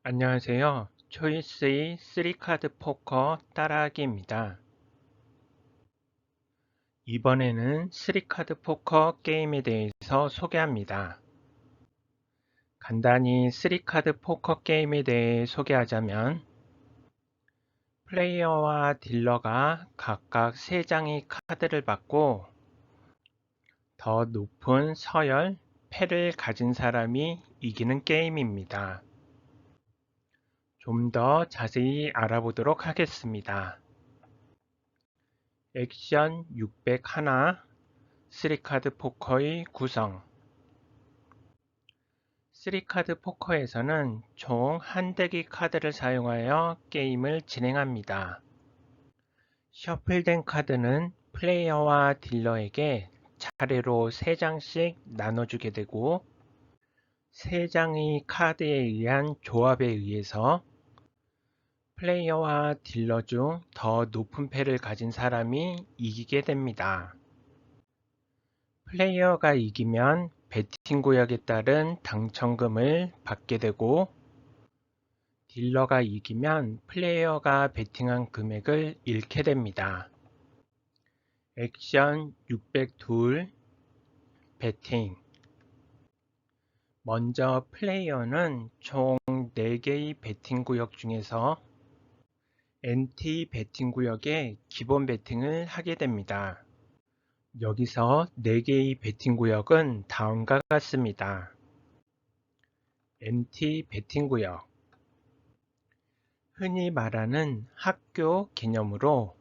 안녕하세요. 초이스의 3카드 포커 따라하기입니다. 이번에는 3카드 포커 게임에 대해서 소개합니다. 간단히 3카드 포커 게임에 대해 소개하자면 플레이어와 딜러가 각각 3장의 카드를 받고 더 높은 서열, 패를 가진 사람이 이기는 게임입니다. 좀 더 자세히 알아보도록 하겠습니다. 액션 601 3카드 포커의 구성 3카드 포커에서는 총 한 덱의 카드를 사용하여 게임을 진행합니다. 셔플된 카드는 플레이어와 딜러에게 차례로 3장씩 나눠주게 되고 3장의 카드에 의한 조합에 의해서 플레이어와 딜러 중 더 높은 패를 가진 사람이 이기게 됩니다. 플레이어가 이기면 배팅 구역에 따른 당첨금을 받게 되고 딜러가 이기면 플레이어가 배팅한 금액을 잃게 됩니다. 액션 602 배팅 먼저 플레이어는 총 4개의 배팅 구역 중에서 NT 배팅 구역에 기본 배팅을 하게 됩니다. 여기서 4개의 배팅 구역은 다음과 같습니다. MT 배팅 구역 흔히 말하는 학교 개념으로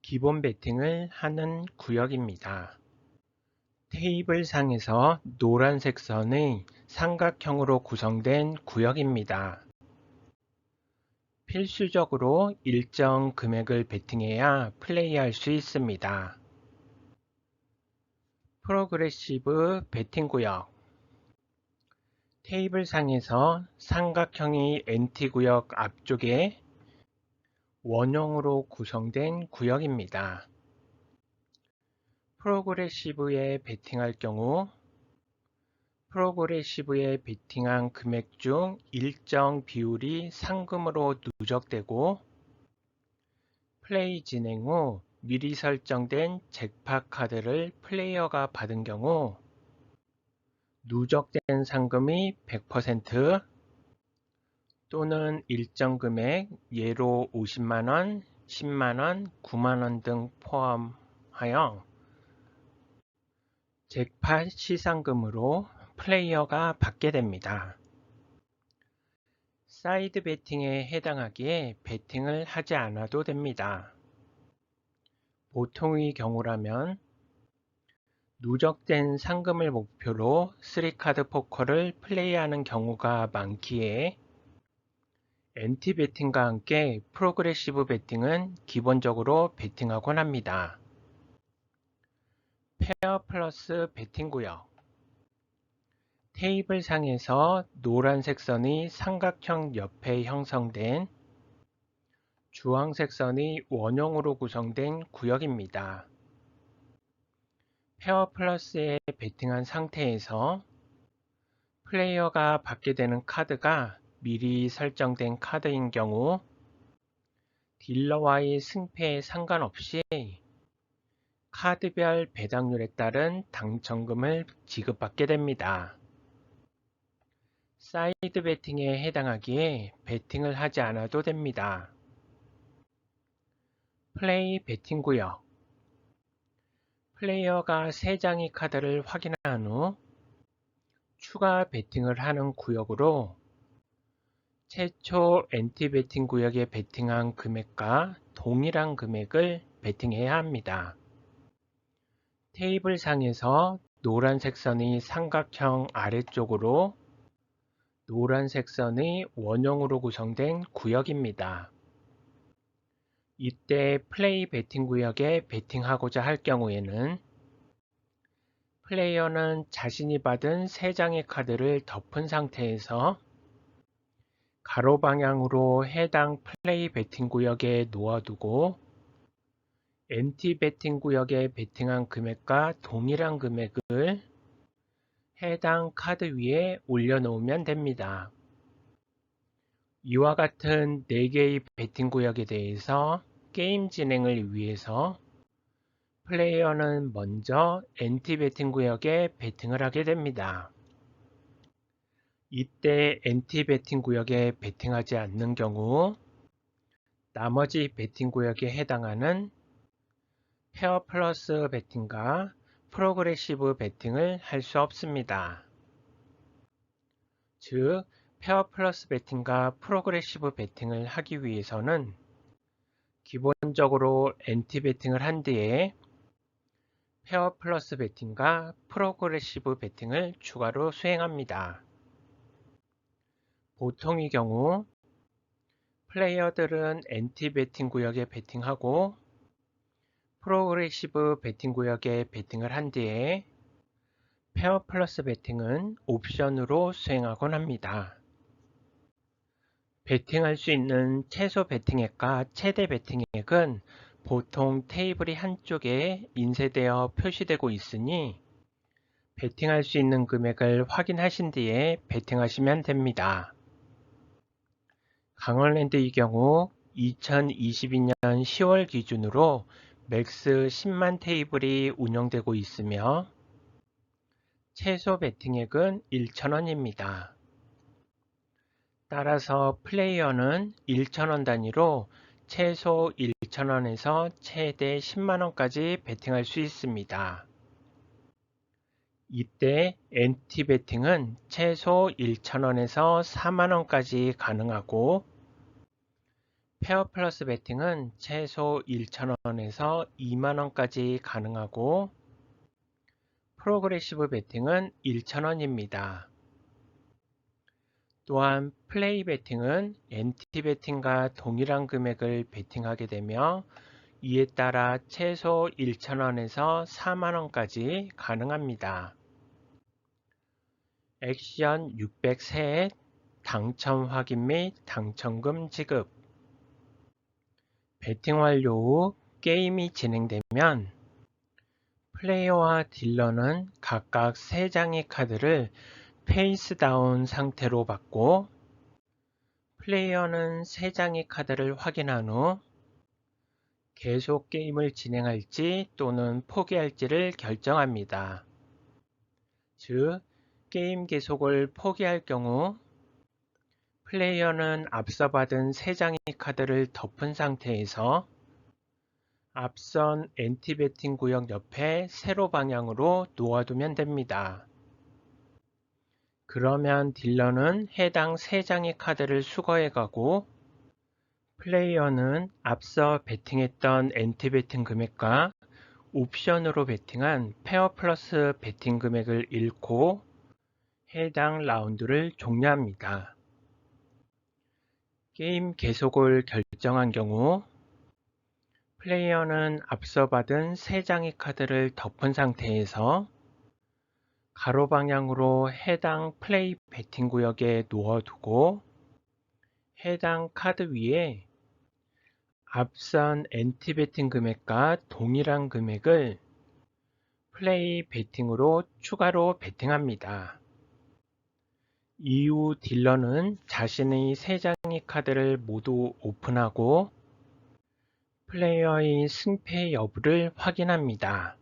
기본 배팅을 하는 구역입니다. 테이블 상에서 노란색 선의 삼각형으로 구성된 구역입니다. 필수적으로 일정 금액을 배팅해야 플레이할 수 있습니다. 프로그레시브 배팅 구역 테이블 상에서 삼각형이 NT 구역 앞쪽에 원형으로 구성된 구역입니다. 프로그레시브에 배팅할 경우 프로그레시브에 배팅한 금액 중 일정 비율이 상금으로 누적되고 플레이 진행 후 미리 설정된 잭팟 카드를 플레이어가 받은 경우 누적된 상금이 100% 또는 일정 금액 예로 50만원, 10만원, 9만원 등 포함하여 잭팟 시상금으로 플레이어가 받게 됩니다. 사이드 배팅에 해당하기에 배팅을 하지 않아도 됩니다. 보통의 경우라면 누적된 상금을 목표로 3카드 포커를 플레이하는 경우가 많기에 NT 배팅과 함께 프로그레시브 배팅은 기본적으로 배팅하곤 합니다. 페어 플러스 배팅 구역 테이블 상에서 노란색 선이 삼각형 옆에 형성된 주황색 선이 원형으로 구성된 구역입니다. 페어 플러스에 배팅한 상태에서 플레이어가 받게 되는 카드가 미리 설정된 카드인 경우 딜러와의 승패에 상관없이 카드별 배당률에 따른 당첨금을 지급받게 됩니다. 사이드 배팅에 해당하기에 배팅을 하지 않아도 됩니다. 플레이 배팅 구역 플레이어가 3장의 카드를 확인한 후 추가 배팅을 하는 구역으로 최초 NT 배팅 구역에 배팅한 금액과 동일한 금액을 배팅해야 합니다. 테이블 상에서 노란색 선이 삼각형 아래쪽으로 노란색 선의 원형으로 구성된 구역입니다. 이때 플레이 배팅 구역에 배팅하고자 할 경우에는 플레이어는 자신이 받은 3장의 카드를 덮은 상태에서 가로 방향으로 해당 플레이 배팅 구역에 놓아두고 NT 배팅 구역에 배팅한 금액과 동일한 금액을 해당 카드 위에 올려놓으면 됩니다. 이와 같은 4개의 배팅 구역에 대해서 게임 진행을 위해서 플레이어는 먼저 엔티 배팅 구역에 배팅을 하게 됩니다. 이때 엔티 배팅 구역에 배팅하지 않는 경우 나머지 배팅 구역에 해당하는 페어 플러스 배팅과 프로그레시브 배팅을 할 수 없습니다. 즉, 페어 플러스 배팅과 프로그레시브 배팅을 하기 위해서는 기본적으로 엔티 배팅을 한 뒤에 페어 플러스 배팅과 프로그레시브 배팅을 추가로 수행합니다. 보통의 경우 플레이어들은 엔티 배팅 구역에 배팅하고 프로그레시브 배팅 구역에 배팅을 한 뒤에 페어 플러스 배팅은 옵션으로 수행하곤 합니다. 배팅할 수 있는 최소 배팅액과 최대 배팅액은 보통 테이블이 한쪽에 인쇄되어 표시되고 있으니 배팅할 수 있는 금액을 확인하신 뒤에 배팅하시면 됩니다. 강원랜드의 경우 2022년 10월 기준으로 맥스 10만 테이블이 운영되고 있으며 최소 배팅액은 1,000원입니다. 따라서 플레이어는 1,000원 단위로 최소 1,000원에서 최대 10만원까지 배팅할 수 있습니다. 이때 엔티 배팅은 최소 1,000원에서 4만원까지 가능하고 페어 플러스 배팅은 최소 1,000원에서 2만원까지 가능하고 프로그레시브 배팅은 1,000원입니다. 또한 플레이 배팅은 엔티 배팅과 동일한 금액을 배팅하게 되며 이에 따라 최소 1,000원에서 4만원까지 가능합니다. 액션 600셋, 당첨 확인 및 당첨금 지급. 배팅 완료 후 게임이 진행되면 플레이어와 딜러는 각각 3장의 카드를 페이스 다운 상태로 받고 플레이어는 3장의 카드를 확인한 후 계속 게임을 진행할지 또는 포기할지를 결정합니다. 즉, 게임 계속을 포기할 경우 플레이어는 앞서 받은 3장의 카드를 덮은 상태에서 앞선 엔티 배팅 구역 옆에 세로 방향으로 놓아두면 됩니다. 그러면 딜러는 해당 3장의 카드를 수거해 가고 플레이어는 앞서 배팅했던 엔티 배팅 금액과 옵션으로 배팅한 페어 플러스 배팅 금액을 잃고 해당 라운드를 종료합니다. 게임 계속을 결정한 경우 플레이어는 앞서 받은 3장의 카드를 덮은 상태에서 가로 방향으로 해당 플레이 배팅 구역에 놓아두고 해당 카드 위에 앞선 엔티 배팅 금액과 동일한 금액을 플레이 배팅으로 추가로 배팅합니다. 이후 딜러는 자신의 3장의 카드를 모두 오픈하고 플레이어의 승패 여부를 확인합니다.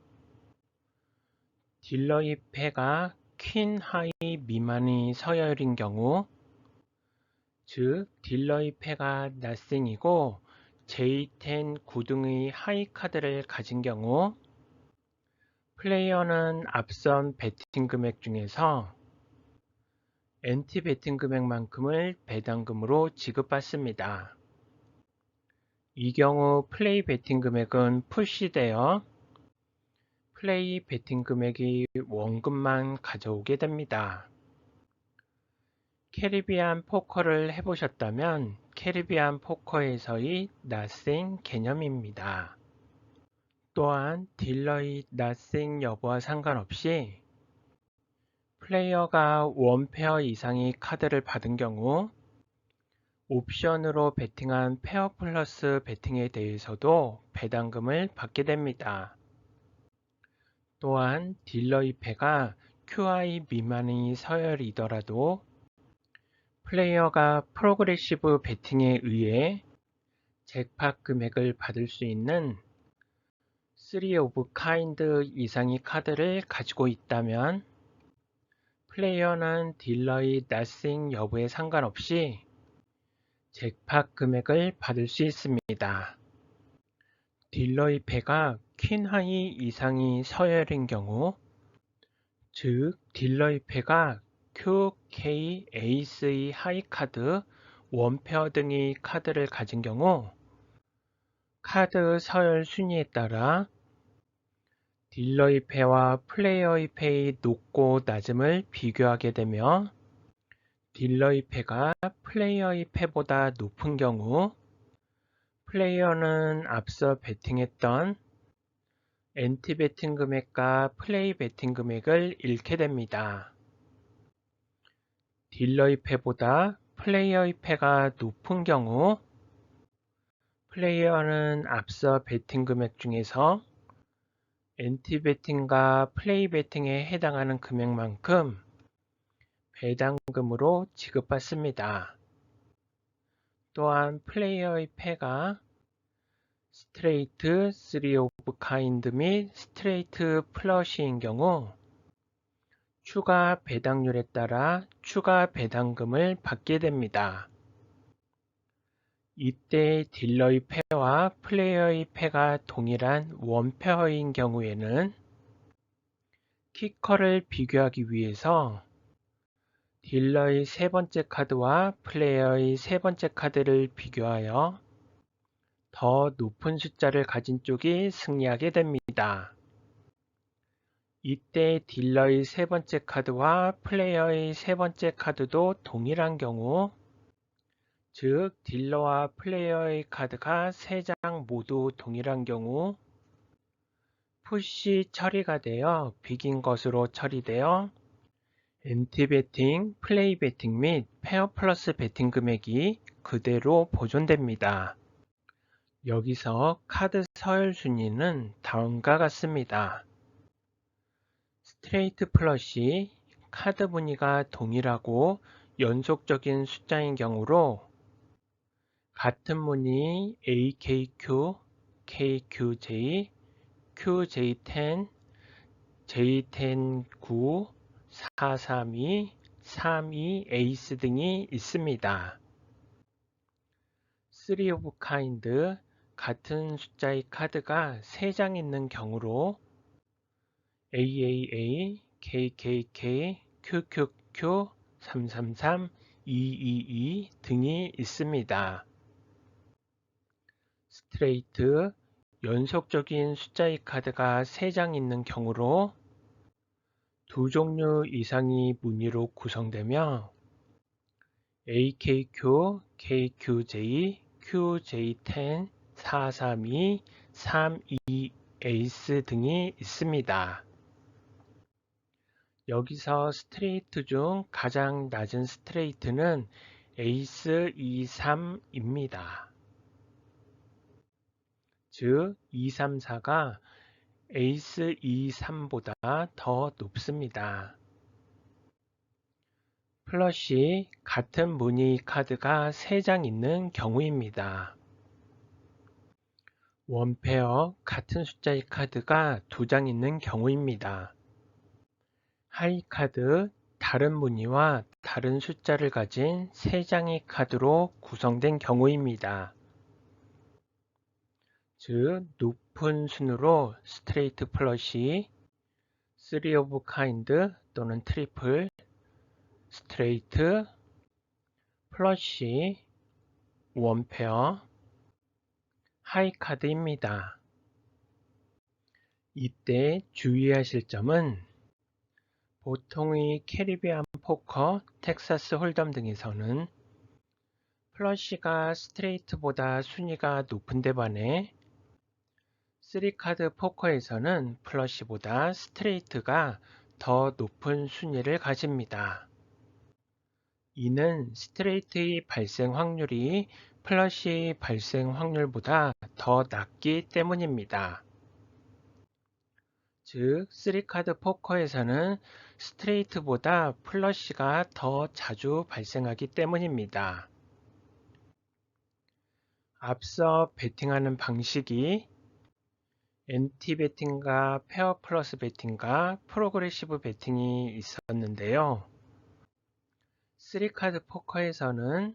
딜러의 패가 퀸 하이 미만의 서열인 경우, 즉 딜러의 패가 낫생이고 J10 9등의 하이 카드를 가진 경우 플레이어는 앞선 배팅 금액 중에서 엔티 배팅 금액만큼을 배당금으로 지급받습니다. 이 경우 플레이 배팅 금액은 푸시되어 플레이 배팅 금액이 원금만 가져오게 됩니다. 캐리비안 포커를 해보셨다면 캐리비안 포커에서의 낫생 개념입니다. 또한 딜러의 낫생 여부와 상관없이 플레이어가 원페어 이상의 카드를 받은 경우 옵션으로 배팅한 페어 플러스 배팅에 대해서도 배당금을 받게 됩니다. 또한 딜러의 패가 QI 미만의 서열이더라도 플레이어가 프로그레시브 베팅에 의해 잭팟 금액을 받을 수 있는 3 of kind 이상의 카드를 가지고 있다면 플레이어는 딜러의 nothing 여부에 상관없이 잭팟 금액을 받을 수 있습니다. 딜러의 패가 퀸 하이 이상의 서열인 경우, 즉 딜러의 패가 Q, K, 에이스의 하이 카드, 원페어 등의 카드를 가진 경우 카드 서열 순위에 따라 딜러의 패와 플레이어의 패의 높고 낮음을 비교하게 되며 딜러의 패가 플레이어의 패보다 높은 경우 플레이어는 앞서 베팅했던 엔티 베팅 금액과 플레이 베팅 금액을 잃게 됩니다. 딜러의 패보다 플레이어의 패가 높은 경우 플레이어는 앞서 베팅 금액 중에서 엔티 베팅과 플레이 베팅에 해당하는 금액만큼 배당금으로 지급받습니다. 또한 플레이어의 패가 스트레이트 3 of kind 및 스트레이트 플러시인 경우 추가 배당률에 따라 추가 배당금을 받게 됩니다. 이때 딜러의 패와 플레이어의 패가 동일한 원페어인 경우에는 키커를 비교하기 위해서 딜러의 세 번째 카드와 플레이어의 세 번째 카드를 비교하여 더 높은 숫자를 가진 쪽이 승리하게 됩니다. 이때 딜러의 세 번째 카드와 플레이어의 세 번째 카드도 동일한 경우, 즉 딜러와 플레이어의 카드가 3장 모두 동일한 경우 푸시 처리가 되어 비긴 것으로 처리되어 엔티 베팅, 플레이 베팅 및 페어 플러스 베팅 금액이 그대로 보존됩니다. 여기서 카드 서열 순위는 다음과 같습니다. 스트레이트 플러시, 카드 무늬가 동일하고 연속적인 숫자인 경우로 같은 무늬 AKQ, KQJ, QJ10, J10-9, 432, 32 에이스 등이 있습니다. 3 of kind, 같은 숫자의 카드가 3장 있는 경우로 AAA, KKK, QQQ, 333, 222 등이 있습니다. 스트레이트, 연속적인 숫자의 카드가 3장 있는 경우로 두 종류 이상의 무늬로 구성되며 AKQ, KQJ, QJ10, 432, 32 에이스 등이 있습니다. 여기서 스트레이트 중 가장 낮은 스트레이트는 에이스 23입니다. 즉 234가 에이스 23보다 더 높습니다. 플러시, 같은 무늬 카드가 3장 있는 경우입니다. 원페어, 같은 숫자의 카드가 2장 있는 경우입니다. 하이 카드, 다른 무늬와 다른 숫자를 가진 3장의 카드로 구성된 경우입니다. 즉 높은 순으로 스트레이트 플러시, 3 of kind 또는 트리플, 스트레이트, 플러시, 원페어, 하이 카드입니다. 이때 주의하실 점은 보통의 캐리비안 포커, 텍사스 홀덤 등에서는 플러시가 스트레이트보다 순위가 높은 데 반해 3카드 포커에서는 플러시보다 스트레이트가 더 높은 순위를 가집니다. 이는 스트레이트의 발생 확률이 플러시의 발생 확률보다 더 낮기 때문입니다. 즉 3카드 포커에서는 스트레이트보다 플러시가 더 자주 발생하기 때문입니다. 앞서 베팅하는 방식이 엔티 베팅과 페어 플러스 베팅과 프로그레시브 베팅이 있었는데요. 3카드 포커에서는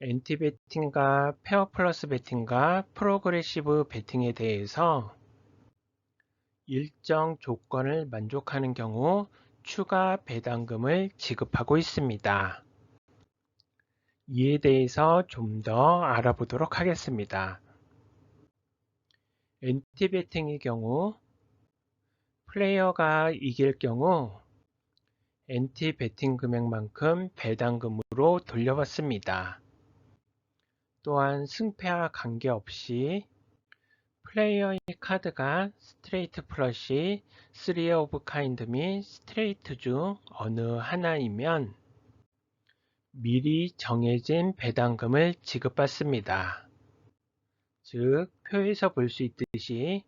엔티 베팅과 페어 플러스 베팅과 프로그레시브 베팅에 대해서 일정 조건을 만족하는 경우 추가 배당금을 지급하고 있습니다. 이에 대해서 좀 더 알아보도록 하겠습니다. 엔티 베팅의 경우 플레이어가 이길 경우 엔티 베팅 금액만큼 배당금으로 돌려받습니다. 또한 승패와 관계없이 플레이어의 카드가 스트레이트 플러시, 3 오브 카인드 및 스트레이트 중 어느 하나이면 미리 정해진 배당금을 지급받습니다. 즉, 표에서 볼 수 있듯이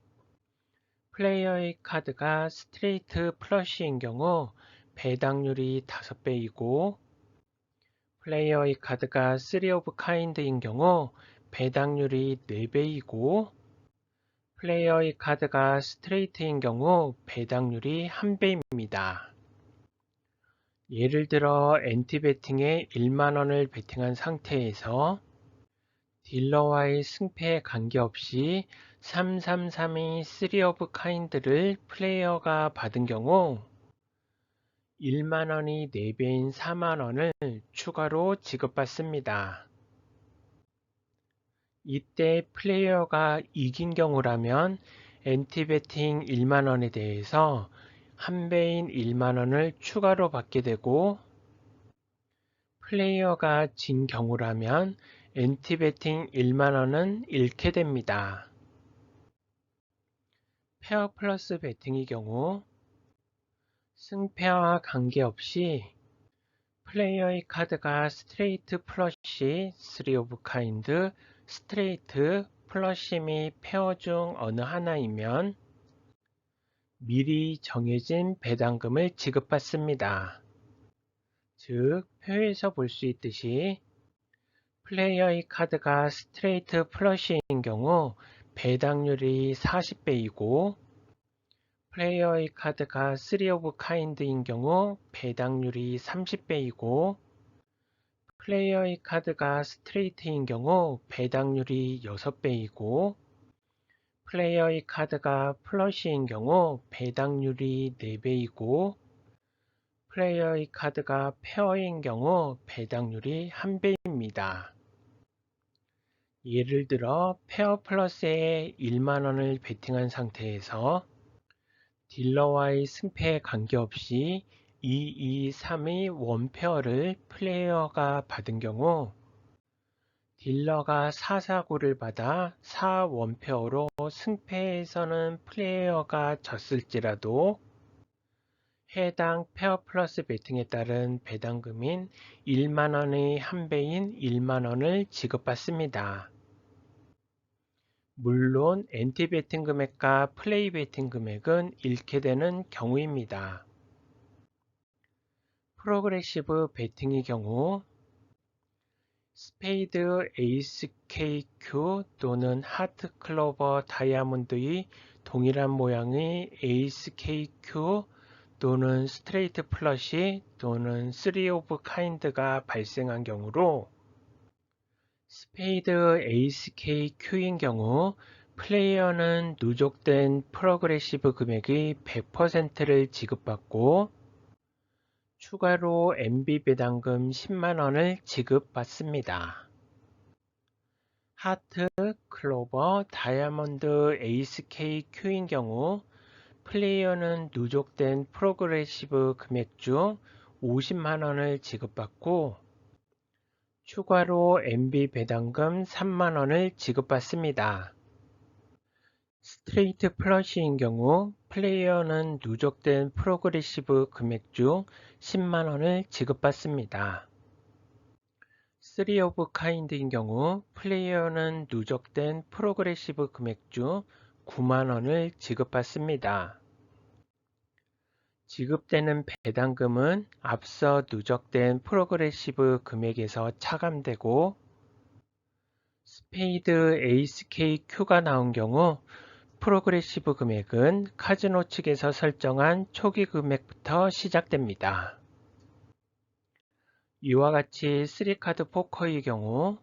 플레이어의 카드가 스트레이트 플러시인 경우 배당률이 5배이고 플레이어의 카드가 3 오브 카인드인 경우 배당률이 4배이고 플레이어의 카드가 스트레이트인 경우 배당률이 1배입니다. 예를 들어 엔티 베팅에 1만원을 베팅한 상태에서 딜러와의 승패에 관계없이 333이 3 오브 카인드를 플레이어가 받은 경우 1만원이 4배인 4만원을 추가로 지급받습니다. 이때 플레이어가 이긴 경우라면 엔티 베팅 1만원에 대해서 1배인 1만원을 추가로 받게 되고 플레이어가 진 경우라면 엔티 베팅 1만원은 잃게 됩니다. 페어 플러스 베팅의 경우 승패와 관계없이 플레이어의 카드가 스트레이트 플러시, 3 오브 카인드, 스트레이트, 플러시 및 페어 중 어느 하나이면 미리 정해진 배당금을 지급받습니다. 즉, 표에서 볼 수 있듯이 플레이어의 카드가 스트레이트 플러시인 경우 배당률이 40배이고 플레이어의 카드가 3 오브 카인드인 경우 배당률이 30배이고 플레이어의 카드가 스트레이트인 경우 배당률이 6배이고 플레이어의 카드가 플러시인 경우 배당률이 4배이고 플레이어의 카드가 페어인 경우 배당률이 1배입니다. 예를 들어 페어 플러스에 1만원을 베팅한 상태에서 딜러와의 승패에 관계없이 2, 2, 3의 원페어를 플레이어가 받은 경우 딜러가 4, 4구를 받아 4 원페어로 승패에서는 플레이어가 졌을지라도 해당 페어 플러스 베팅에 따른 배당금인 1만원의 1배인 1만원을 지급받습니다. 물론 엔티 베팅 금액과 플레이 베팅 금액은 잃게 되는 경우입니다. 프로그레시브 베팅의 경우 스페이드 에이스 KQ 또는 하트 클로버 다이아몬드의 동일한 모양의 에이스 KQ 또는 스트레이트 플러시 또는 3 오브 카인드가 발생한 경우로 스페이드 에이스 KQ인 경우 플레이어는 누적된 프로그레시브 금액의 100%를 지급받고 추가로 MB 배당금 10만원을 지급받습니다. 하트, 클로버, 다이아몬드, 에이스 KQ인 경우 플레이어는 누적된 프로그레시브 금액 중 50만원을 지급받고 추가로 MB 배당금 3만원을 지급받습니다. 스트레이트 플러시인 경우 플레이어는 누적된 프로그레시브 금액 중 10만원을 지급받습니다. 3 오브 카인드인 경우 플레이어는 누적된 프로그레시브 금액 중 9만원을 지급받습니다. 지급되는 배당금은 앞서 누적된 프로그레시브 금액에서 차감되고 스페이드 에이스 K 큐가 나온 경우 프로그레시브 금액은 카지노 측에서 설정한 초기 금액부터 시작됩니다. 이와 같이 3카드 포커의 경우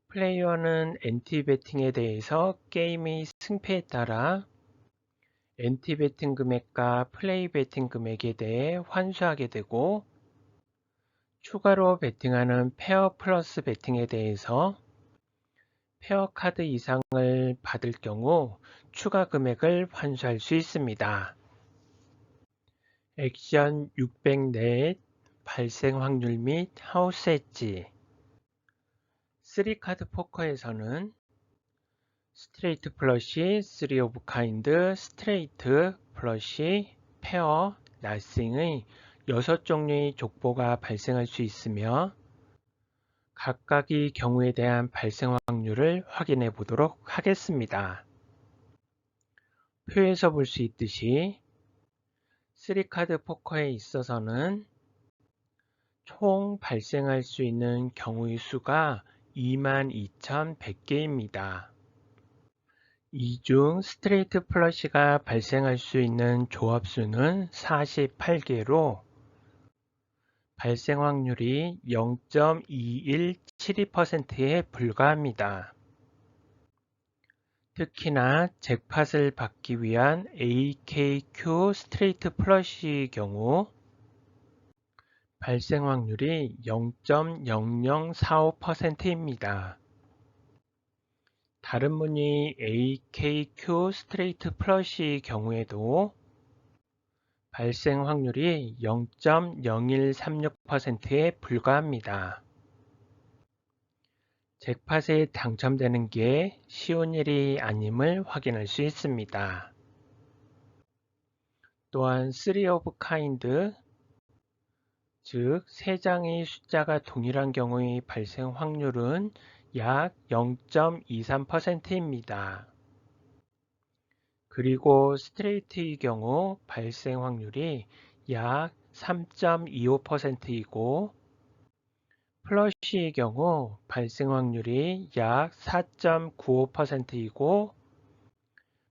플레이어는 엔티베팅에 대해서 게임의 승패에 따라 엔티베팅 금액과 플레이 베팅 금액에 대해 환수하게 되고 추가로 베팅하는 페어 플러스 베팅에 대해서 페어 카드 이상을 받을 경우 추가 금액을 환수할 수 있습니다. 액션 600 넷 발생 확률 및 하우스 엣지 3카드 포커에서는 스트레이트 플러시, 3 오브 카인드, 스트레이트, 플러시, 페어, 나싱의 6종류의 족보가 발생할 수 있으며 각각의 경우에 대한 발생 확률을 확인해 보도록 하겠습니다. 표에서 볼 수 있듯이 3카드 포커에 있어서는 총 발생할 수 있는 경우의 수가 22,100개입니다. 이 중 스트레이트 플러시가 발생할 수 있는 조합수는 48개로 발생 확률이 0.2172%에 불과합니다. 특히나 잭팟을 받기 위한 AKQ 스트레이트 플러시의 경우 발생 확률이 0.0045%입니다. 다른 문의 AKQ 스트레이트 플러시의 경우에도 발생 확률이 0.0136%에 불과합니다. 잭팟에 당첨되는 게 쉬운 일이 아님을 확인할 수 있습니다. 또한 3 오브 카인드, 즉 3장의 숫자가 동일한 경우의 발생 확률은 약 0.23%입니다. 그리고 스트레이트의 경우 발생 확률이 약 3.25%이고 플러시의 경우 발생 확률이 약 4.95%이고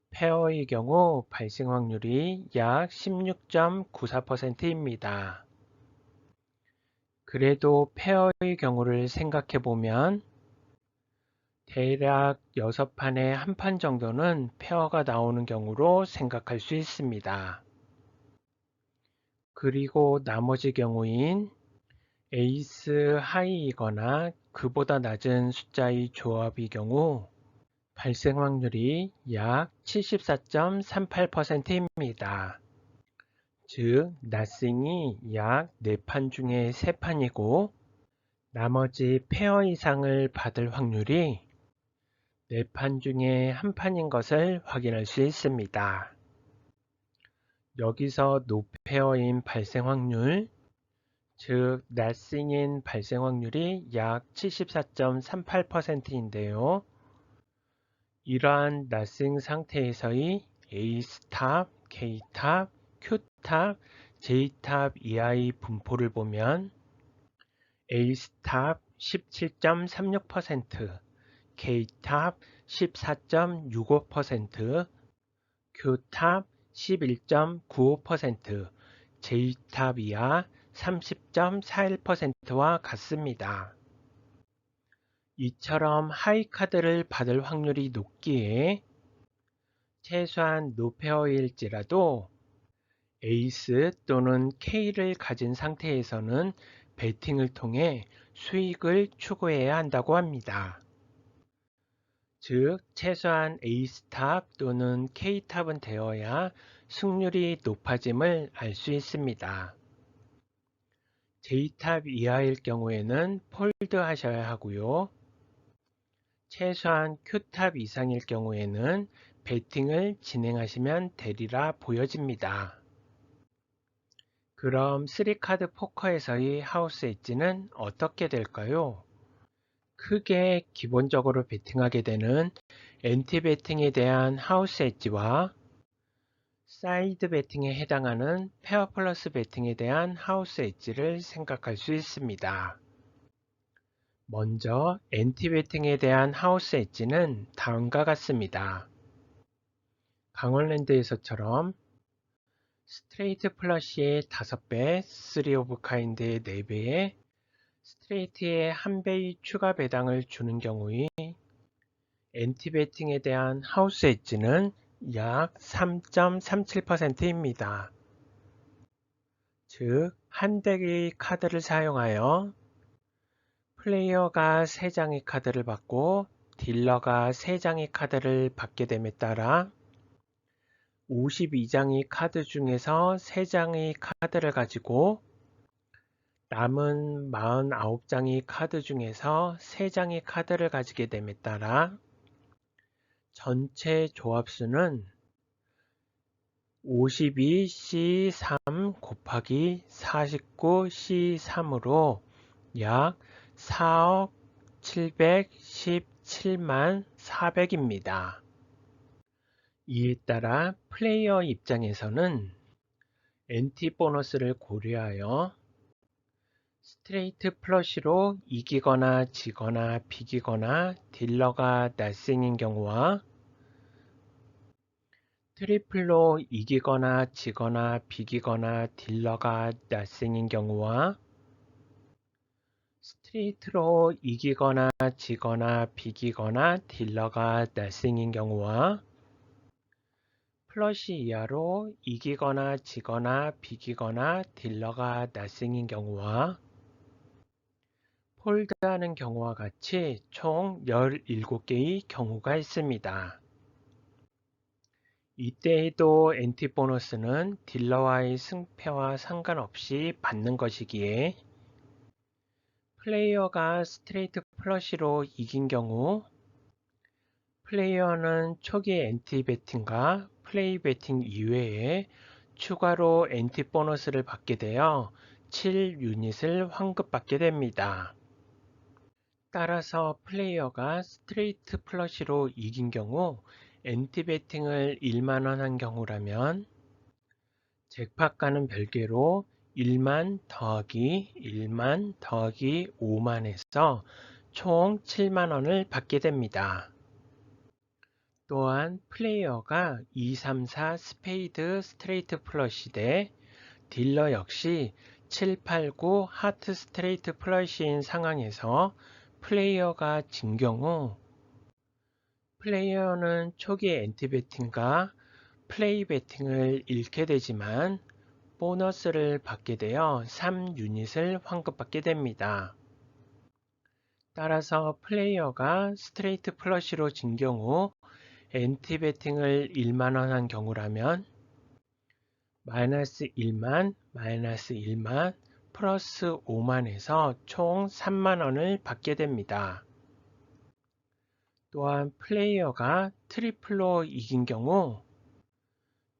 페어의 경우 발생 확률이 약 16.94%입니다. 그래도 페어의 경우를 생각해 보면 대략 6판에 1판 정도는 페어가 나오는 경우로 생각할 수 있습니다. 그리고 나머지 경우인 에이스 하이이거나 그보다 낮은 숫자의 조합의 경우 발생 확률이 약 74.38%입니다. 즉, 나싱이 약 4판 중에 3판이고 나머지 페어 이상을 받을 확률이 4판 중에 1판인 것을 확인할 수 있습니다. 여기서 노페어인 발생 확률, 즉 nothing인 발생 확률이 약 74.38%인데요. 이러한 nothing 상태에서의 A스탑, K탑, Q탑, J탑 이하의 분포를 보면 A스탑 17.36%, K탑 14.65%, Q탑 11.95%, J탑 이하 30.41%와 같습니다. 이처럼 하이 카드를 받을 확률이 높기에 최소한 노페어일지라도 에이스 또는 K를 가진 상태에서는 베팅을 통해 수익을 추구해야 한다고 합니다. 즉, 최소한 A스탑 또는 K탑은 되어야 승률이 높아짐을 알 수 있습니다. J탑 이하일 경우에는 폴드 하셔야 하고요. 최소한 Q탑 이상일 경우에는 베팅을 진행하시면 되리라 보여집니다. 그럼 3카드 포커에서의 하우스 엣지는 어떻게 될까요? 크게 기본적으로 베팅하게 되는 엔티 베팅에 대한 하우스 엣지와 사이드 베팅에 해당하는 페어 플러스 베팅에 대한 하우스 엣지를 생각할 수 있습니다. 먼저 엔티 베팅에 대한 하우스 엣지는 다음과 같습니다. 강원랜드에서처럼 스트레이트 플러시의 5배, 3 오브 카인드의 4배에 스트레이트의 1배의 추가 배당을 주는 경우의 엔티 베팅에 대한 하우스 엣지는 약 3.37%입니다. 즉, 한 덱의 카드를 사용하여 플레이어가 3장의 카드를 받고 딜러가 3장의 카드를 받게 됨에 따라 52장의 카드 중에서 3장의 카드를 가지고 남은 49장의 카드 중에서 3장의 카드를 가지게 됨에 따라 전체 조합수는 52C3 곱하기 49C3으로 약 4억 717만 400입니다. 이에 따라 플레이어 입장에서는 엔티 보너스를 고려하여 스트레이트 플러시로 이기거나 지거나 비기거나 딜러가 낫생인 경우와 트리플로 이기거나 지거나 비기거나 딜러가 낫생인 경우와 스트레이트로 이기거나 지거나 비기거나 딜러가 낫생인 경우와 플러시 이하로 이기거나 지거나 비기거나 딜러가 낫생인 경우와 폴드하는 경우와 같이 총 17개의 경우가 있습니다. 이때에도 엔티 보너스는 딜러와의 승패와 상관없이 받는 것이기에 플레이어가 스트레이트 플러시로 이긴 경우 플레이어는 초기 엔티 베팅과 플레이 베팅 이외에 추가로 엔티 보너스를 받게 되어 7유닛을 환급받게 됩니다. 따라서 플레이어가 스트레이트 플러시로 이긴 경우 엔티 베팅을 1만원 한 경우라면 잭팟과는 별개로 1만 더하기 1만 더하기 5만에서 총 7만원을 받게 됩니다. 또한 플레이어가 2, 3, 4 스페이드 스트레이트 플러시 대 딜러 역시 7, 8, 9 하트 스트레이트 플러시인 상황에서 플레이어가 진 경우 플레이어는 초기 엔티 베팅과 플레이 베팅을 잃게 되지만 보너스를 받게 되어 3유닛을 환급받게 됩니다. 따라서 플레이어가 스트레이트 플러시로 진 경우 엔티 베팅을 1만원 한 경우라면 마이너스 1만, 마이너스 1만, 플러스 5만에서 총 3만원을 받게 됩니다. 또한 플레이어가 트리플로 이긴 경우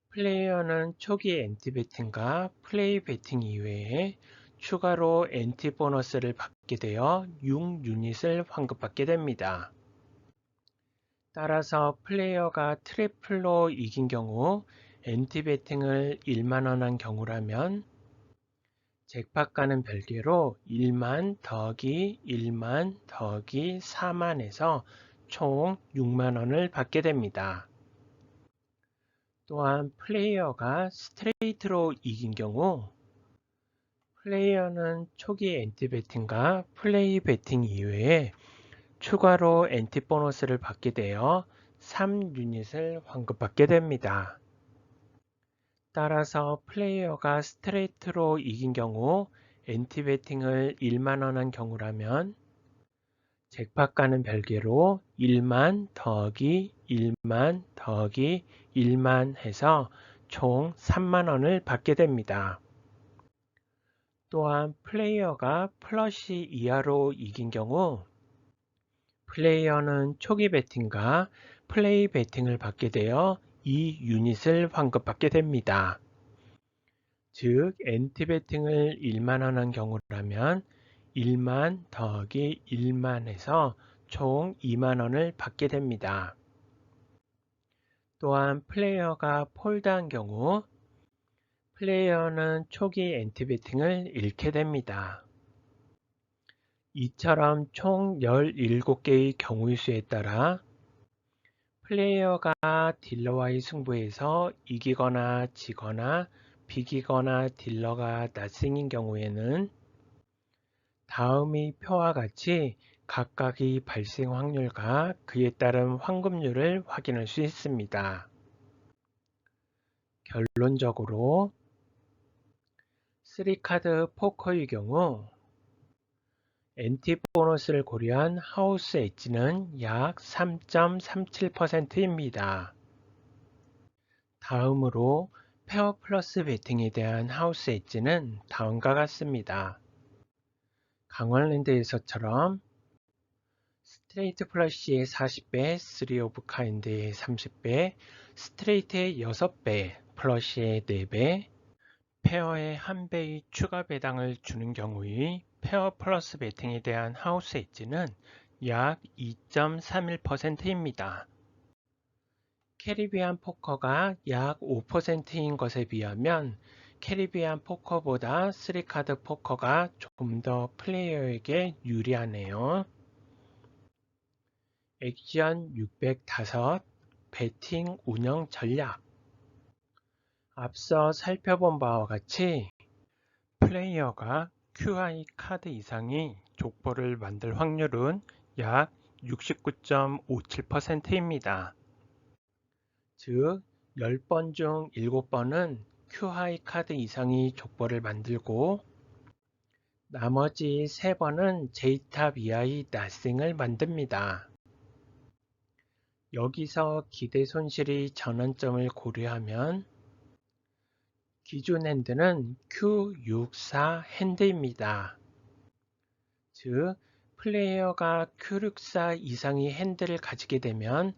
플레이어는 초기 엔티 베팅과 플레이 베팅 이외에 추가로 엔티 보너스를 받게 되어 6유닛을 환급받게 됩니다. 따라서 플레이어가 트리플로 이긴 경우 엔티 베팅을 1만원 한 경우라면 잭팟과는 별개로 1만 더하기 1만 더하기 4만에서 총 6만원을 받게 됩니다. 또한 플레이어가 스트레이트로 이긴 경우 플레이어는 초기 엔티 베팅과 플레이 베팅 이외에 추가로 엔티 보너스를 받게 되어 3유닛을 환급받게 됩니다. 따라서 플레이어가 스트레이트로 이긴 경우 엔티 베팅을 1만원 한 경우라면 잭팟과는 별개로 1만 더하기 1만 더하기 1만 해서 총 3만원을 받게 됩니다. 또한 플레이어가 플러시 이하로 이긴 경우 플레이어는 초기 베팅과 플레이 베팅을 받게 되어 2유닛을 환급받게 됩니다. 즉 엔티 베팅을 1만원 한 경우라면 1만 더하기 1만 해서 총 2만원을 받게 됩니다. 또한 플레이어가 폴드한 경우 플레이어는 초기 엔티배팅을 잃게 됩니다. 이처럼 총 17개의 경우의 수에 따라 플레이어가 딜러와의 승부에서 이기거나 지거나 비기거나 딜러가 낫승인 경우에는 다음의 표와 같이 각각의 발생 확률과 그에 따른 환급률을 확인할 수 있습니다. 결론적으로 3카드 포커의 경우 엔티 보너스를 고려한 하우스 엣지는 약 3.37%입니다. 다음으로 페어 플러스 배팅에 대한 하우스 엣지는 다음과 같습니다. 강원랜드에서처럼 스트레이트 플러시의 40배, 3 오브 카인드의 30배, 스트레이트의 6배, 플러시의 4배, 페어의 1배의 추가 배당을 주는 경우의 페어 플러스 배팅에 대한 하우스 엣지는 약 2.31%입니다. 캐리비안 포커가 약 5%인 것에 비하면 캐리비안 포커보다 3카드 포커가 좀 더 플레이어에게 유리하네요. 액션 605 배팅 운영 전략. 앞서 살펴본 바와 같이 플레이어가 QI 카드 이상의 족보를 만들 확률은 약 69.57%입니다. 즉 10번 중 7번은 QI 카드 이상의 족보를 만들고 나머지 3번은 J탑 이하의 낫싱을 만듭니다. 여기서 기대 손실의 전환점을 고려하면 기준 핸드는 Q64 핸드입니다. 즉 플레이어가 Q64 이상의 핸드를 가지게 되면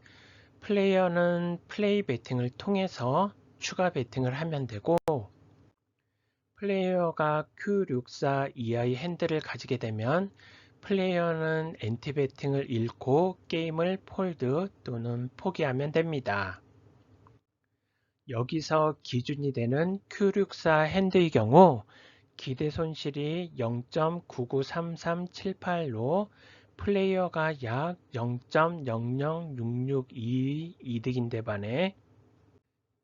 플레이어는 플레이 배팅을 통해서 추가 배팅을 하면 되고 플레이어가 Q64 이하의 핸드를 가지게 되면 플레이어는 엔티 배팅을 잃고 게임을 폴드 또는 포기하면 됩니다. 여기서 기준이 되는 Q64 핸드의 경우 기대 손실이 0.993378로 플레이어가 약 0.00662 이득인데 반해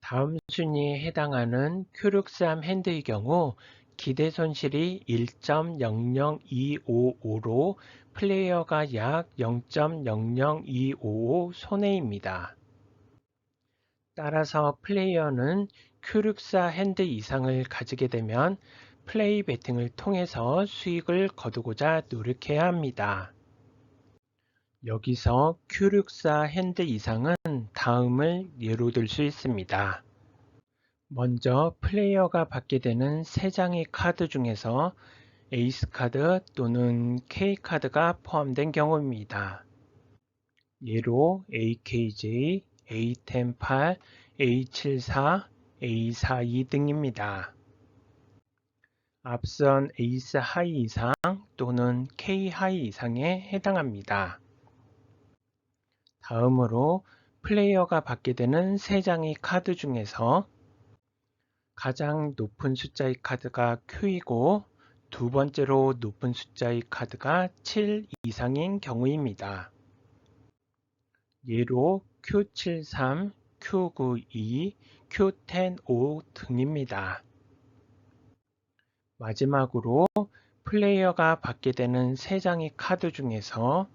다음 순위에 해당하는 Q63 핸드의 경우 기대 손실이 1.00255로 플레이어가 약 0.00255 손해입니다. 따라서 플레이어는 Q64 핸드 이상을 가지게 되면 플레이 배팅을 통해서 수익을 거두고자 노력해야 합니다. 여기서 Q64 핸드 이상은 다음을 예로 들 수 있습니다. 먼저 플레이어가 받게 되는 3장의 카드 중에서 에이스 카드 또는 K 카드가 포함된 경우입니다. 예로 AKJ, A108, A74, A42 등입니다. 앞선 에이스 하이 이상 또는 K 하이 이상에 해당합니다. 다음으로 플레이어가 받게 되는 3장의 카드 중에서 가장 높은 숫자의 카드가 Q이고 두 번째로 높은 숫자의 카드가 7 이상인 경우입니다. 예로 Q73, Q92, Q105 등입니다. 마지막으로 플레이어가 받게 되는 3장의 카드 중에서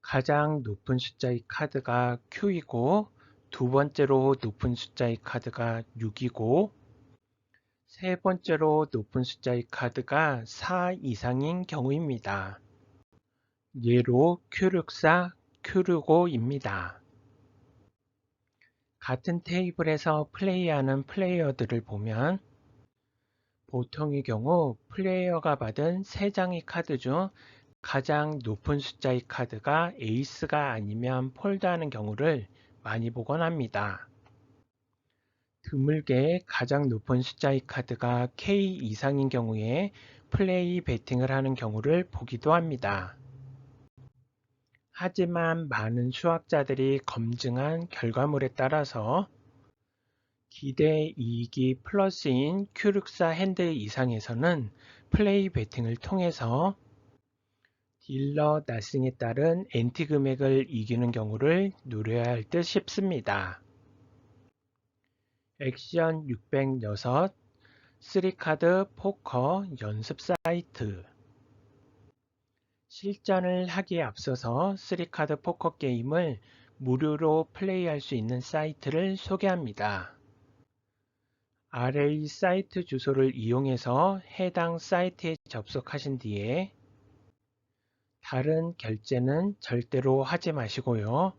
가장 높은 숫자의 카드가 Q이고 두 번째로 높은 숫자의 카드가 6이고 세 번째로 높은 숫자의 카드가 4 이상인 경우입니다. 예로 Q64, Q65입니다. 같은 테이블에서 플레이하는 플레이어들을 보면 보통의 경우 플레이어가 받은 3장의 카드 중 가장 높은 숫자의 카드가 에이스가 아니면 폴드하는 경우를 많이 보곤 합니다. 드물게 가장 높은 숫자의 카드가 K 이상인 경우에 플레이 배팅을 하는 경우를 보기도 합니다. 하지만 많은 수학자들이 검증한 결과물에 따라서 기대 이익이 플러스인 Q64 핸드 이상에서는 플레이 베팅을 통해서 딜러 나싱에 따른 엔티 금액을 이기는 경우를 누려야 할 듯 싶습니다. 액션 606 3카드 포커 연습 사이트. 실전을 하기에 앞서서 3카드 포커 게임을 무료로 플레이할 수 있는 사이트를 소개합니다. 아래의 사이트 주소를 이용해서 해당 사이트에 접속하신 뒤에 다른 결제는 절대로 하지 마시고요.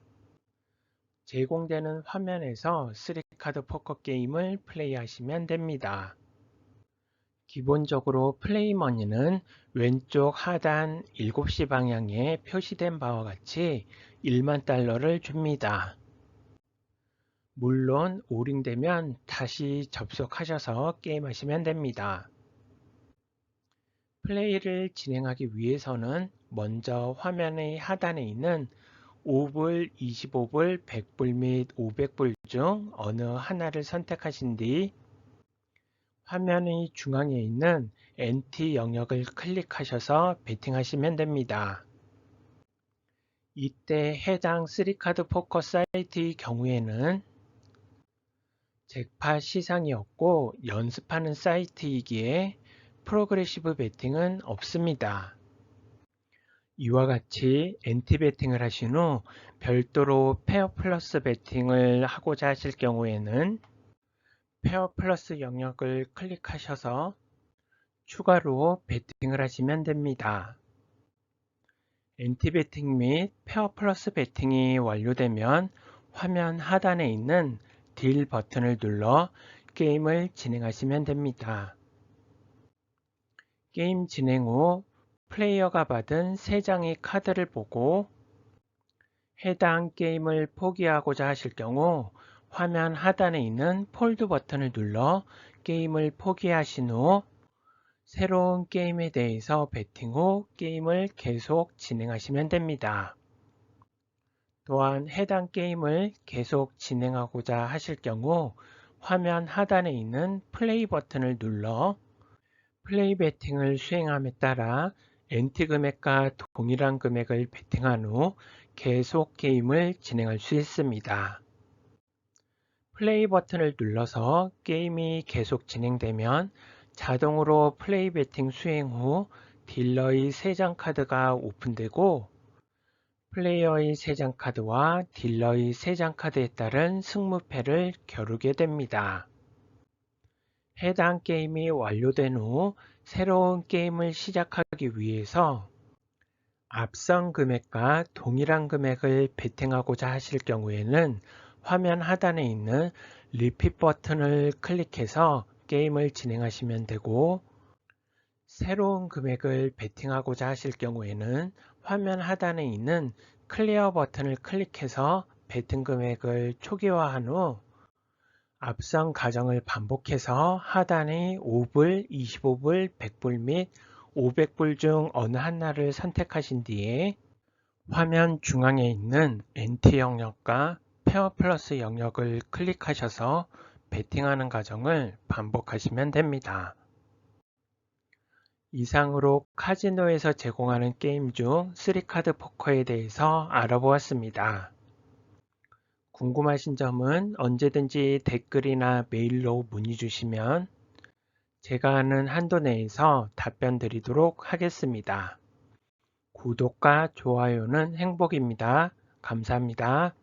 제공되는 화면에서 3카드 포커 게임을 플레이하시면 됩니다. 기본적으로 플레이머니는 왼쪽 하단 7시 방향에 표시된 바와 같이 1만 달러를 줍니다. 물론 오링되면 다시 접속하셔서 게임하시면 됩니다. 플레이를 진행하기 위해서는 먼저 화면의 하단에 있는 5불, 25불, 100불 및 500불 중 어느 하나를 선택하신 뒤 화면의 중앙에 있는 NT 영역을 클릭하셔서 베팅하시면 됩니다. 이때 해당 3카드 포커 사이트의 경우에는 잭팟 시상이 없고 연습하는 사이트이기에 프로그레시브 베팅은 없습니다. 이와 같이 NT 베팅을 하신 후 별도로 페어 플러스 베팅을 하고자 하실 경우에는 페어 플러스 영역을 클릭하셔서 추가로 베팅을 하시면 됩니다. NT 베팅 및 페어 플러스 베팅이 완료되면 화면 하단에 있는 딜 버튼을 눌러 게임을 진행하시면 됩니다. 게임 진행 후 플레이어가 받은 3장의 카드를 보고 해당 게임을 포기하고자 하실 경우 화면 하단에 있는 폴드 버튼을 눌러 게임을 포기하신 후 새로운 게임에 대해서 베팅 후 게임을 계속 진행하시면 됩니다. 또한 해당 게임을 계속 진행하고자 하실 경우 화면 하단에 있는 플레이 버튼을 눌러 플레이 베팅을 수행함에 따라 NT 금액과 동일한 금액을 베팅한 후 계속 게임을 진행할 수 있습니다. 플레이 버튼을 눌러서 게임이 계속 진행되면 자동으로 플레이 베팅 수행 후 딜러의 3장 카드가 오픈되고 플레이어의 3장 카드와 딜러의 3장 카드에 따른 승무패를 겨루게 됩니다. 해당 게임이 완료된 후 새로운 게임을 시작하기 위해서 앞선 금액과 동일한 금액을 베팅하고자 하실 경우에는 화면 하단에 있는 리핏 버튼을 클릭해서 게임을 진행하시면 되고 새로운 금액을 베팅하고자 하실 경우에는 화면 하단에 있는 클리어 버튼을 클릭해서 베팅 금액을 초기화한 후 앞선 과정을 반복해서 하단의 5불, 25불, 100불 및 500불 중 어느 하나를 선택하신 뒤에 화면 중앙에 있는 NT 영역과 페어 플러스 영역을 클릭하셔서 베팅하는 과정을 반복하시면 됩니다. 이상으로 카지노에서 제공하는 게임 중 3카드 포커에 대해서 알아보았습니다. 궁금하신 점은 언제든지 댓글이나 메일로 문의 주시면 제가 아는 한도 내에서 답변 드리도록 하겠습니다. 구독과 좋아요는 행복입니다. 감사합니다.